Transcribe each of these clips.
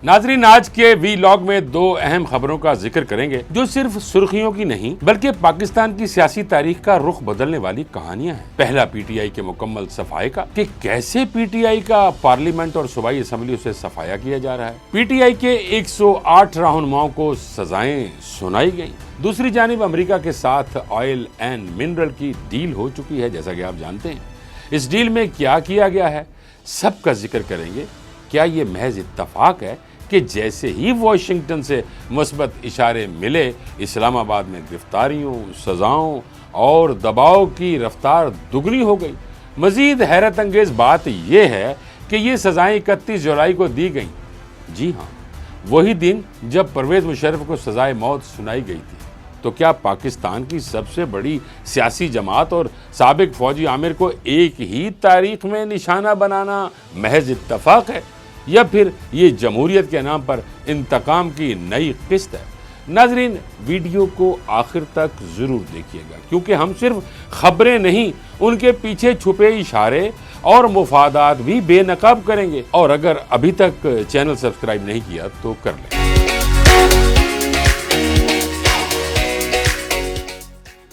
ناظرین، آج کے وی لاگ میں دو اہم خبروں کا ذکر کریں گے جو صرف سرخیوں کی نہیں بلکہ پاکستان کی سیاسی تاریخ کا رخ بدلنے والی کہانیاں ہیں۔ پہلا پی ٹی آئی کے مکمل صفائے کا کہ کیسے پی ٹی آئی کا پارلیمنٹ اور صوبائی اسمبلی سے صفایا کیا جا رہا ہے۔ پی ٹی آئی کے 108 رہنماؤں کو سزائیں سنائی گئیں۔ دوسری جانب امریکہ کے ساتھ آئل اینڈ منرل کی ڈیل ہو چکی ہے، جیسا کہ آپ جانتے ہیں۔ اس ڈیل میں کیا کیا گیا ہے، سب کا ذکر کریں گے۔ کیا یہ محض اتفاق ہے کہ جیسے ہی واشنگٹن سے مثبت اشارے ملے، اسلام آباد میں گرفتاریوں، سزاؤں اور دباؤ کی رفتار دگنی ہو گئی؟ مزید حیرت انگیز بات یہ ہے کہ یہ سزائیں 31 جولائی کو دی گئیں۔ جی ہاں، وہی دن جب پرویز مشرف کو سزائے موت سنائی گئی تھی۔ تو کیا پاکستان کی سب سے بڑی سیاسی جماعت اور سابق فوجی عامر کو ایک ہی تاریخ میں نشانہ بنانا محض اتفاق ہے، یا پھر یہ جمہوریت کے نام پر انتقام کی نئی قسط ہے؟ ناظرین، ویڈیو کو آخر تک ضرور دیکھیے گا، کیونکہ ہم صرف خبریں نہیں، ان کے پیچھے چھپے اشارے اور مفادات بھی بے نقاب کریں گے۔ اور اگر ابھی تک چینل سبسکرائب نہیں کیا تو کر لیں۔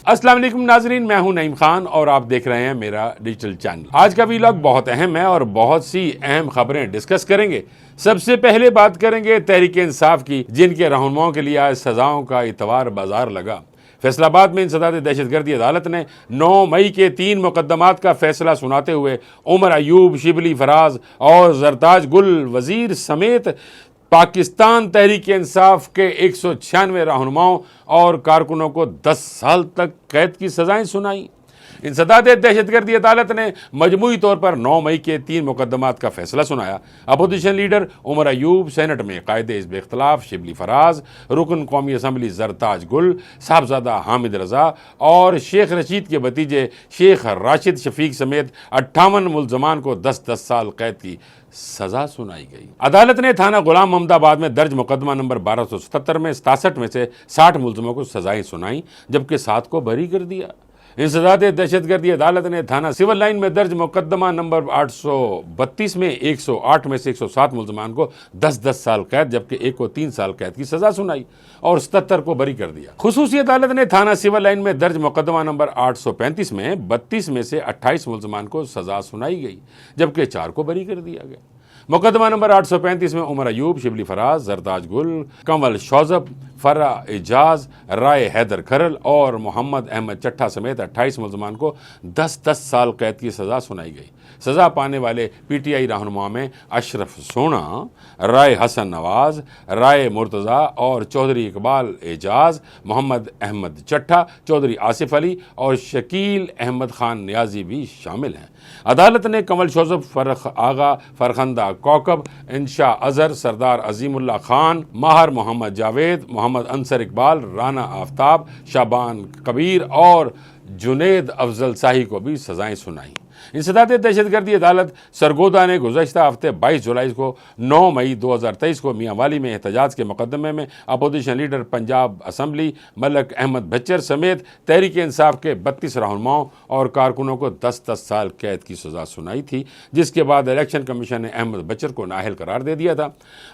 السلام علیکم ناظرین، میں ہوں نعیم خان اور آپ دیکھ رہے ہیں میرا ڈیجیٹل چینل۔ آج کا ویلاگ بہت اہم ہے اور بہت سی اہم خبریں ڈسکس کریں گے۔ سب سے پہلے بات کریں گے تحریک انصاف کی، جن کے رہنماؤں کے لیے آج سزاؤں کا اعتبار بازار لگا۔ فیصل آباد میں انسداد دہشت گردی عدالت نے 9 مئی کے 3 مقدمات کا فیصلہ سناتے ہوئے عمر ایوب، شبلی فراز اور زرتاج گل وزیر سمیت پاکستان تحریک انصاف کے 196 رہنماؤں اور کارکنوں کو 10 سال تک قید کی سزائیں سنائیں۔ انسداد دہشت گردی عدالت نے مجموعی طور پر 9 مئی کے 3 مقدمات کا فیصلہ سنایا۔ Opposition leader Omar Ayub, Saint میں قائد حزب اختلاف شبلی فراز، رکن قومی اسمبلی زرتاج گل، صاحبزادہ حامد رضا اور شیخ رشید کے بھتیجے شیخ راشد شفیق سمیت 58 ملزمان کو 10 سال قید کی سزا سنائی گئی۔ عدالت نے تھانہ غلام محمد آباد میں درج مقدمہ نمبر 1277 میں 67 میں سے 60 ملزموں کو سزائیں سنائیں، جبکہ 7 کو بری کر دیا۔ انسداد دہشت گردی عدالت نے تھانہ سول لائن میں درج مقدمہ نمبر 832 میں 108 میں سے 107 ملزمان کو 10 سال قید، جبکہ ایک کو 3 سال قید کی سزا سنائی اور 77 کو بری کر دیا۔ خصوصی عدالت نے تھانہ سول لائن میں درج مقدمہ نمبر 835 میں 32 میں سے 28 ملزمان کو سزا سنائی گئی، جبکہ 4 کو بری کر دیا گیا۔ مقدمہ نمبر 835 میں عمر ایوب، شبلی فراز، زرتاج گل، کنول شوذب، فرا اعجاز، رائے حیدر کھرل اور محمد احمد چٹھا سمیت 28 ملزمان کو 10 سال قید کی سزا سنائی گئی۔ سزا پانے والے پی ٹی آئی رہنما میں اشرف سونا، رائے حسن نواز، رائے مرتضی اور چودھری اقبال اعجاز، محمد احمد چٹھا، چودھری آصف علی اور شکیل احمد خان نیازی بھی شامل ہیں۔ عدالت نے کنول شوذب، فرخ آغا، فرخندہ کوکب، انشا اظہر، سردار عظیم اللہ خان، ماہر محمد جاوید، محمد انصر اقبال، رانا آفتاب، شابان کبیر اور جنید افضل شاہی کو بھی سزائیں سنائیں۔ انسداد دہشت گردی عدالت سرگودا نے گزشتہ ہفتے 22 جولائی کو 9 مئی 2023 کو میاں والی میں احتجاج کے مقدمے میں opposition leader Punjab assembly Malik Ahmad Butcher سمیت تحریک انصاف کے 32 رہنماؤں اور کارکنوں کو 10 سال قید کی سزا سنائی تھی، جس کے بعد الیکشن کمیشن نے احمد بچر کو نااہل قرار دے دیا تھا۔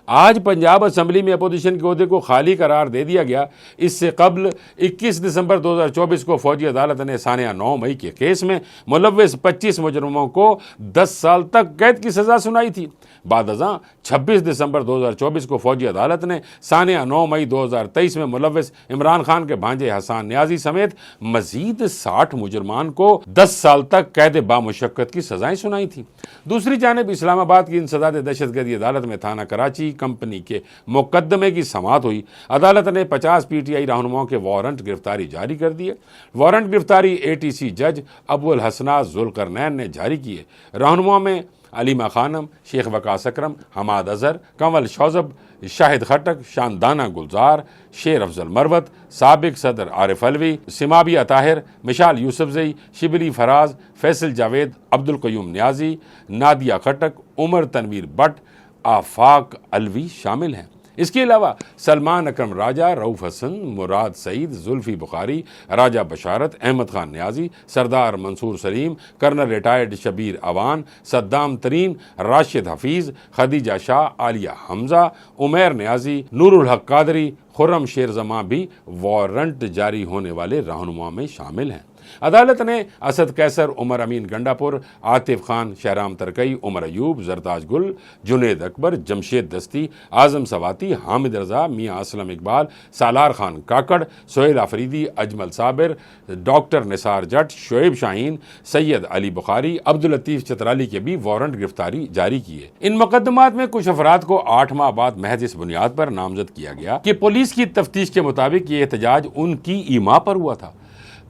آج پنجاب اسمبلی میں اپوزیشن کے عہدے کو خالی قرار دے دیا گیا۔ اس سے قبل 21 دسمبر 2024 کو فوجی عدالت نے ثانیہ 9 مئی کے کیس میں ملوث 25 مجرموں کو 10 سال تک قید کی سزا سنائی تھی۔ بعد ازاں 26 دسمبر 2024 کو فوجی عدالت نے ثانیہ 9 مئی 2023 میں ملوث عمران خان کے بھانجے حسان نیازی سمیت مزید 60 مجرمان کو 10 سال تک قید بامشقت کی سزائیں سنائی تھیں۔ دوسری جانب اسلام آباد کی انسداد دہشت گردی عدالت میں تھانہ کراچی کمپنی کے مقدمے کی سماعت ہوئی۔ عدالت نے 50 پی ٹی آئی رہنماؤں کے وارنٹ گرفتاری جاری کر دیے۔ وارنٹ گرفتاری اے ٹی سی جج ابو الحسنات ذوالقرنین نے جاری کیے۔ رہنماؤں میں علیمہ خانم، شیخ وقاص اکرم، حماد اظہر، کنول شوذب، شاہد خٹک، شاندانہ گلزار، شیر افضل مروت، سابق صدر عارف علوی، سمابیہ طاہر، مشال یوسفزئی، شبلی فراز، فیصل جاوید، عبدالقیوم نیازی، نادیہ خٹک، عمر تنویر بٹ، آفاق علوی شامل ہیں۔ اس کے علاوہ سلمان اکرم راجہ، رؤف حسن، مراد سعید، زلفی بخاری، راجہ بشارت، احمد خان نیازی، سردار منصور سلیم، کرنل ریٹائرڈ شبیر اوان، صدام ترین، راشد حفیظ، خدیجہ شاہ، عالیہ حمزہ، عمیر نیازی، نور الحق قادری، خرم شیر زماں بھی وارنٹ جاری ہونے والے رہنماؤں میں شامل ہیں۔ عدالت نے اسد قیصر، عمر امین گنڈا پور، عاطف خان، شہرام ترکئی، عمر ایوب، زرتاج گل، جنید اکبر، جمشید دستی، اعظم سواتی، حامد رضا، میاں اسلم اقبال، سالار خان کاکڑ، سہیل آفریدی، اجمل صابر، ڈاکٹر نثار جٹ، شعیب شاہین، سید علی بخاری، عبداللطیف چترالی کے بھی وارنٹ گرفتاری جاری کیے۔ ان مقدمات میں کچھ افراد کو 8 ماہ بعد محض اس بنیاد پر نامزد کیا گیا کہ پولیس کی تفتیش کے مطابق یہ احتجاج ان کی ایما پر ہوا تھا۔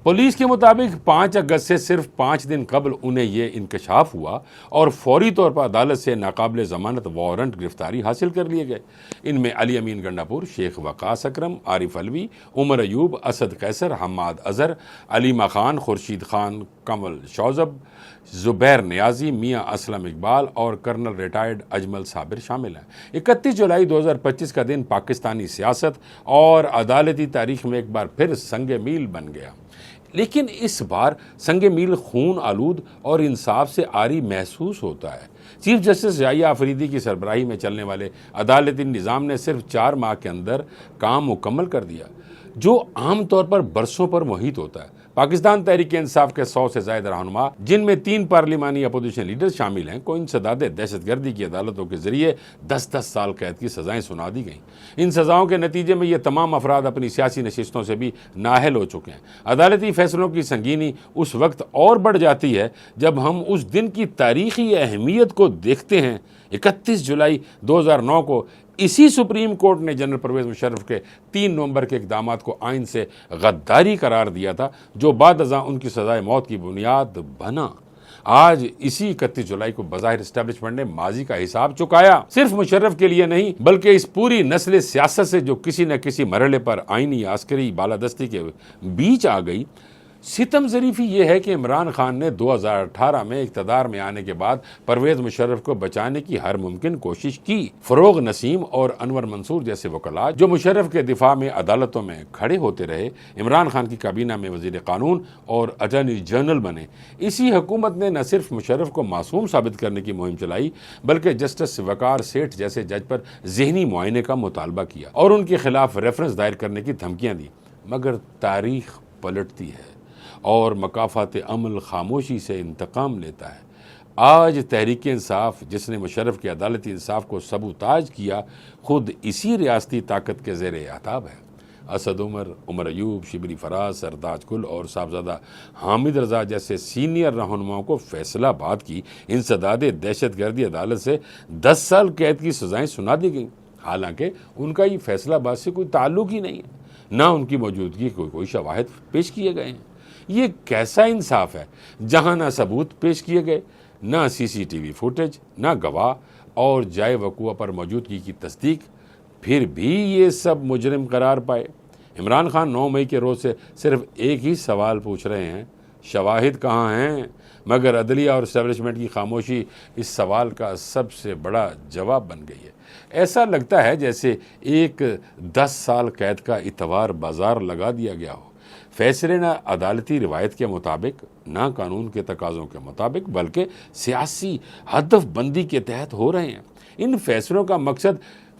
پولیس کے مطابق 5 اگست سے صرف 5 دن قبل انہیں یہ انکشاف ہوا اور فوری طور پر عدالت سے ناقابل ضمانت وارنٹ گرفتاری حاصل کر لیے گئے۔ ان میں علی امین گنڈا پور، شیخ وقاص اکرم، عارف علوی، عمر ایوب، اسد قیصر، حماد اظہر، علیمہ خان، خورشید خان، کمل شوذب، زبیر نیازی، میاں اسلم اقبال اور کرنل ریٹائرڈ اجمل صابر شامل ہیں۔ 31 جولائی 2025 کا دن پاکستانی سیاست اور عدالتی تاریخ میں ایک بار پھر سنگ میل بن گیا، لیکن اس بار سنگ میل خون آلود اور انصاف سے عاری محسوس ہوتا ہے۔ چیف جسٹس یحییٰ آفریدی کی سربراہی میں چلنے والے عدالتی نظام نے صرف 4 ماہ کے اندر کام مکمل کر دیا، جو عام طور پر برسوں پر محیط ہوتا ہے۔ پاکستان تحریک انصاف کے 100 سے زائد رہنما، جن میں 3 پارلیمانی اپوزیشن لیڈر شامل ہیں، کو انسداد دہشت گردی کی عدالتوں کے ذریعے 10-10 سال قید کی سزائیں سنا دی گئیں۔ ان سزاؤں کے نتیجے میں یہ تمام افراد اپنی سیاسی نشستوں سے بھی نااہل ہو چکے ہیں۔ عدالتی فیصلوں کی سنگینی اس وقت اور بڑھ جاتی ہے جب ہم اس دن کی تاریخی اہمیت کو دیکھتے ہیں۔ 31 جولائی 2009 کو اسی سپریم کورٹ نے جنرل پرویز مشرف کے 3 نومبر کے اقدامات کو آئین سے غداری قرار دیا تھا، جو بعد ازاں ان کی سزائے موت کی بنیاد بنا۔ آج اسی 31 جولائی کو بظاہر اسٹیبلشمنٹ نے ماضی کا حساب چکایا، صرف مشرف کے لیے نہیں بلکہ اس پوری نسل سیاست سے جو کسی نہ کسی مرحلے پر آئینی عسکری بالادستی کے بیچ آ گئی۔ ستم ظریفی یہ ہے کہ عمران خان نے 2018 میں اقتدار میں آنے کے بعد پرویز مشرف کو بچانے کی ہر ممکن کوشش کی۔ فروغ نسیم اور انور منصور جیسے وکلاء جو مشرف کے دفاع میں عدالتوں میں کھڑے ہوتے رہے، عمران خان کی کابینہ میں وزیر قانون اور اٹارنی جنرل بنے۔ اسی حکومت نے نہ صرف مشرف کو معصوم ثابت کرنے کی مہم چلائی بلکہ جسٹس وقار سیٹھ جیسے جج پر ذہنی معائنے کا مطالبہ کیا اور ان کے خلاف ریفرنس دائر کرنے کی دھمکیاں دی۔ مگر تاریخ پلٹتی ہے اور مکافات عمل خاموشی سے انتقام لیتا ہے۔ آج تحریک انصاف، جس نے مشرف کے عدالتی انصاف کو سبوتاج کیا، خود اسی ریاستی طاقت کے زیر اعتاب ہے۔ اسد عمر، عمر ایوب، شبلی فراز، سرداج گل اور صاحبزادہ حامد رضا جیسے سینئر رہنماؤں کو فیصلہ باد کی انسداد دہشت گردی عدالت سے 10 سال قید کی سزائیں سنا دی گئیں، حالانکہ ان کا یہ فیصلہ باد سے کوئی تعلق ہی نہیں ہے، نہ ان کی موجودگی کوئی شواہد پیش کیے گئے ہیں۔ یہ کیسا انصاف ہے جہاں نہ ثبوت پیش کیے گئے، نہ CCTV فوٹیج، نہ گواہ اور جائے وقوع پر موجودگی کی تصدیق، پھر بھی یہ سب مجرم قرار پائے۔ عمران خان 9 مئی کے روز سے صرف ایک ہی سوال پوچھ رہے ہیں، شواہد کہاں ہیں؟ مگر عدلیہ اور اسٹیبلشمنٹ کی خاموشی اس سوال کا سب سے بڑا جواب بن گئی ہے۔ ایسا لگتا ہے جیسے ایک 10 سال قید کا اتوار بازار لگا دیا گیا ہو۔ فیصلے نہ عدالتی روایت کے مطابق، نہ قانون کے تقاضوں کے مطابق، بلکہ سیاسی ہدف بندی کے تحت ہو رہے ہیں۔ ان فیصلوں کا مقصد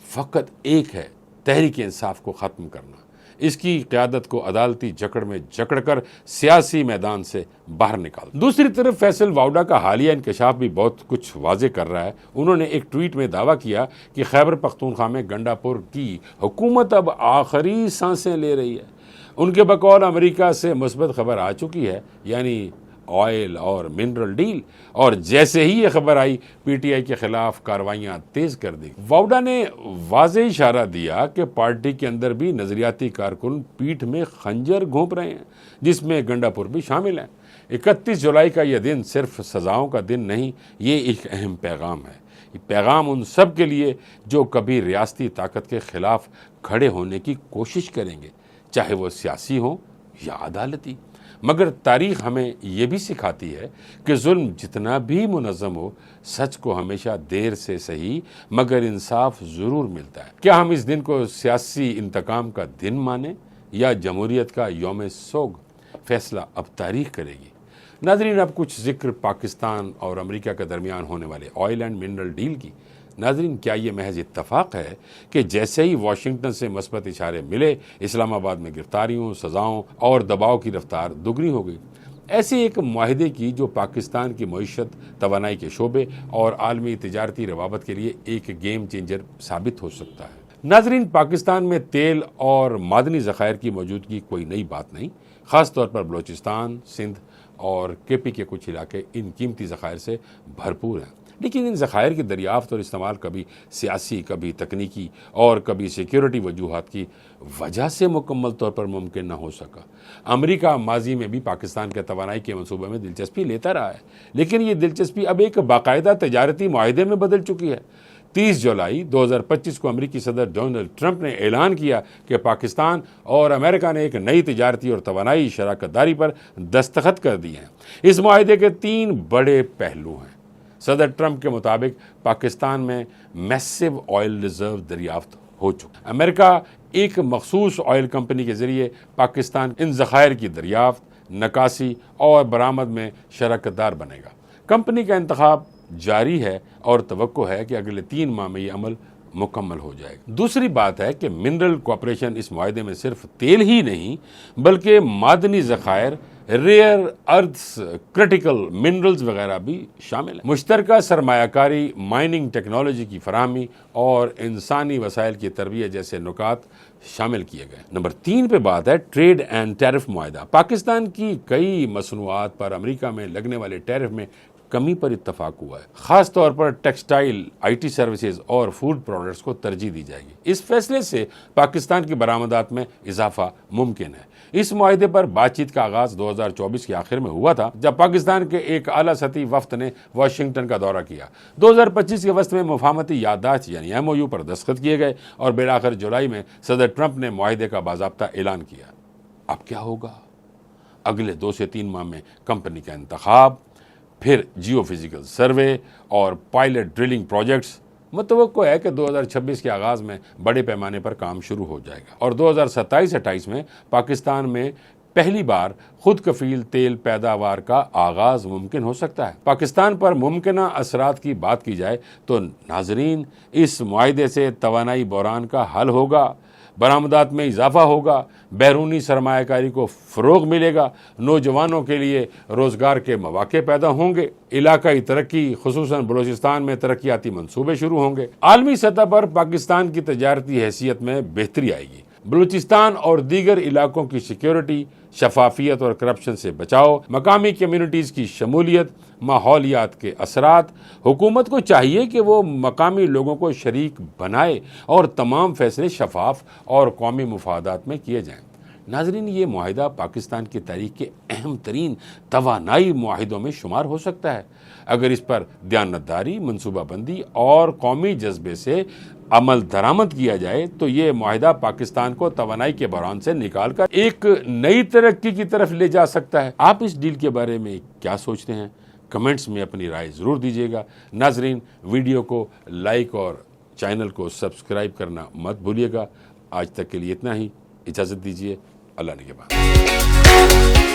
فقط ایک ہے، تحریک انصاف کو ختم کرنا، اس کی قیادت کو عدالتی جکڑ میں جکڑ کر سیاسی میدان سے باہر نکال۔ دوسری طرف فیصل واؤڈا کا حالیہ انکشاف بھی بہت کچھ واضح کر رہا ہے۔ انہوں نے ایک ٹویٹ میں دعویٰ کیا کہ خیبر پختونخوا میں گنڈا پور کی حکومت اب آخری سانسیں لے رہی ہے۔ ان کے بقول امریکہ سے مثبت خبر آ چکی ہے، یعنی آئل اور منرل ڈیل، اور جیسے ہی یہ خبر آئی PTI کے خلاف کارروائیاں تیز کر دی۔ واؤڈا نے واضح اشارہ دیا کہ پارٹی کے اندر بھی نظریاتی کارکن پیٹھ میں خنجر گھونپ رہے ہیں، جس میں گنڈا پور بھی شامل ہیں۔ 31 جولائی کا یہ دن صرف سزاؤں کا دن نہیں، یہ ایک اہم پیغام ہے۔ یہ پیغام ان سب کے لیے جو کبھی ریاستی طاقت کے خلاف کھڑے ہونے کی کوشش کریں گے، چاہے وہ سیاسی ہوں یا عدالتی۔ مگر تاریخ ہمیں یہ بھی سکھاتی ہے کہ ظلم جتنا بھی منظم ہو، سچ کو ہمیشہ دیر سے صحیح مگر انصاف ضرور ملتا ہے۔ کیا ہم اس دن کو سیاسی انتقام کا دن مانیں یا جمہوریت کا یوم سوگ؟ فیصلہ اب تاریخ کرے گی۔ ناظرین، اب کچھ ذکر پاکستان اور امریکہ کے درمیان ہونے والے آئل اینڈ منرل ڈیل کی۔ ناظرین، کیا یہ محض اتفاق ہے کہ جیسے ہی واشنگٹن سے مثبت اشارے ملے، اسلام آباد میں گرفتاریوں، سزاؤں اور دباؤ کی رفتار دگنی ہو گئی؟ ایسے ایک معاہدے کی جو پاکستان کی معیشت، توانائی کے شعبے اور عالمی تجارتی روابط کے لیے ایک گیم چینجر ثابت ہو سکتا ہے۔ ناظرین، پاکستان میں تیل اور معدنی ذخائر کی موجودگی کوئی نئی بات نہیں، خاص طور پر بلوچستان، سندھ اور کے پی کے کچھ علاقے ان قیمتی ذخائر سے بھرپور ہیں۔ لیکن ان ذخائر کی دریافت اور استعمال کبھی سیاسی، کبھی تکنیکی اور کبھی سیکیورٹی وجوہات کی وجہ سے مکمل طور پر ممکن نہ ہو سکا۔ امریکہ ماضی میں بھی پاکستان کے توانائی کے منصوبے میں دلچسپی لیتا رہا ہے، لیکن یہ دلچسپی اب ایک باقاعدہ تجارتی معاہدے میں بدل چکی ہے۔ 30 جولائی 2025 کو امریکی صدر ڈونلڈ ٹرمپ نے اعلان کیا کہ پاکستان اور امریکہ نے ایک نئی تجارتی اور توانائی شراکت داری پر دستخط کر دی ہیں۔ اس معاہدے کے 3 بڑے پہلو ہیں۔ صدر ٹرمپ کے مطابق پاکستان میں میسو آئل ریزرو دریافت ہو چکا۔ امریکہ ایک مخصوص آئل کمپنی کے ذریعے پاکستان ان ذخائر کی دریافت، نکاسی اور برآمد میں شراکت دار بنے گا۔ کمپنی کا انتخاب جاری ہے اور توقع ہے کہ اگلے 3 ماہ میں یہ عمل مکمل ہو جائے گا۔ دوسری بات ہے کہ منرل کوآپریشن اس معاہدے میں صرف تیل ہی نہیں بلکہ معدنی ذخائر، ریئر ارتھس، کرٹیکل منرلز وغیرہ بھی شامل ہیں۔ مشترکہ سرمایہ کاری، مائننگ ٹیکنالوجی کی فراہمی اور انسانی وسائل کی تربیت جیسے نکات شامل کیے گئے۔ نمبر 3 پہ بات ہے ٹریڈ اینڈ ٹیرف معاہدہ۔ پاکستان کی کئی مصنوعات پر امریکہ میں لگنے والے ٹیرف میں کمی پر اتفاق ہوا ہے۔ خاص طور پر ٹیکسٹائل، آئی ٹی سروسز اور فوڈ پروڈکٹس کو ترجیح دی جائے گی۔ اس فیصلے سے پاکستان کی برآمدات میں اضافہ ممکن ہے۔ اس معاہدے پر بات چیت کا آغاز 2024 کے آخر میں ہوا تھا، جب پاکستان کے ایک اعلیٰ سطحی وفد نے واشنگٹن کا دورہ کیا۔ 2025 کے وسط میں مفاہمتی یادداشت یعنی MOU پر دستخط کیے گئے اور بالآخر جولائی میں صدر ٹرمپ نے معاہدے کا باضابطہ اعلان کیا۔ اب کیا ہوگا؟ اگلے 2 سے 3 ماہ میں کمپنی کا انتخاب، پھر جیو فزیکل سروے اور پائلٹ ڈرلنگ پروجیکٹس۔ متوقع ہے کہ 2026 کے آغاز میں بڑے پیمانے پر کام شروع ہو جائے گا اور 2027-28 میں پاکستان میں پہلی بار خود کفیل تیل پیداوار کا آغاز ممکن ہو سکتا ہے۔ پاکستان پر ممکنہ اثرات کی بات کی جائے تو ناظرین، اس معاہدے سے توانائی بحران کا حل ہوگا، برآمدات میں اضافہ ہوگا، بیرونی سرمایہ کاری کو فروغ ملے گا، نوجوانوں کے لیے روزگار کے مواقع پیدا ہوں گے، علاقائی ترقی خصوصاً بلوچستان میں ترقیاتی منصوبے شروع ہوں گے، عالمی سطح پر پاکستان کی تجارتی حیثیت میں بہتری آئے گی، بلوچستان اور دیگر علاقوں کی سیکیورٹی، شفافیت اور کرپشن سے بچاؤ، مقامی کمیونٹیز کی شمولیت، ماحولیات کے اثرات۔ حکومت کو چاہیے کہ وہ مقامی لوگوں کو شریک بنائے اور تمام فیصلے شفاف اور قومی مفادات میں کیے جائیں۔ ناظرین، یہ معاہدہ پاکستان کی تاریخ کے اہم ترین توانائی معاہدوں میں شمار ہو سکتا ہے۔ اگر اس پر دیانتداری، منصوبہ بندی اور قومی جذبے سے عمل درآمد کیا جائے تو یہ معاہدہ پاکستان کو توانائی کے بحران سے نکال کر ایک نئی ترقی کی طرف لے جا سکتا ہے۔ آپ اس ڈیل کے بارے میں کیا سوچتے ہیں؟ کمنٹس میں اپنی رائے ضرور دیجیے گا۔ ناظرین، ویڈیو کو لائک اور چینل کو سبسکرائب کرنا مت بھولیے گا۔ آج تک کے لیے اتنا ہی، اجازت دیجیے، اللہ نگہبان۔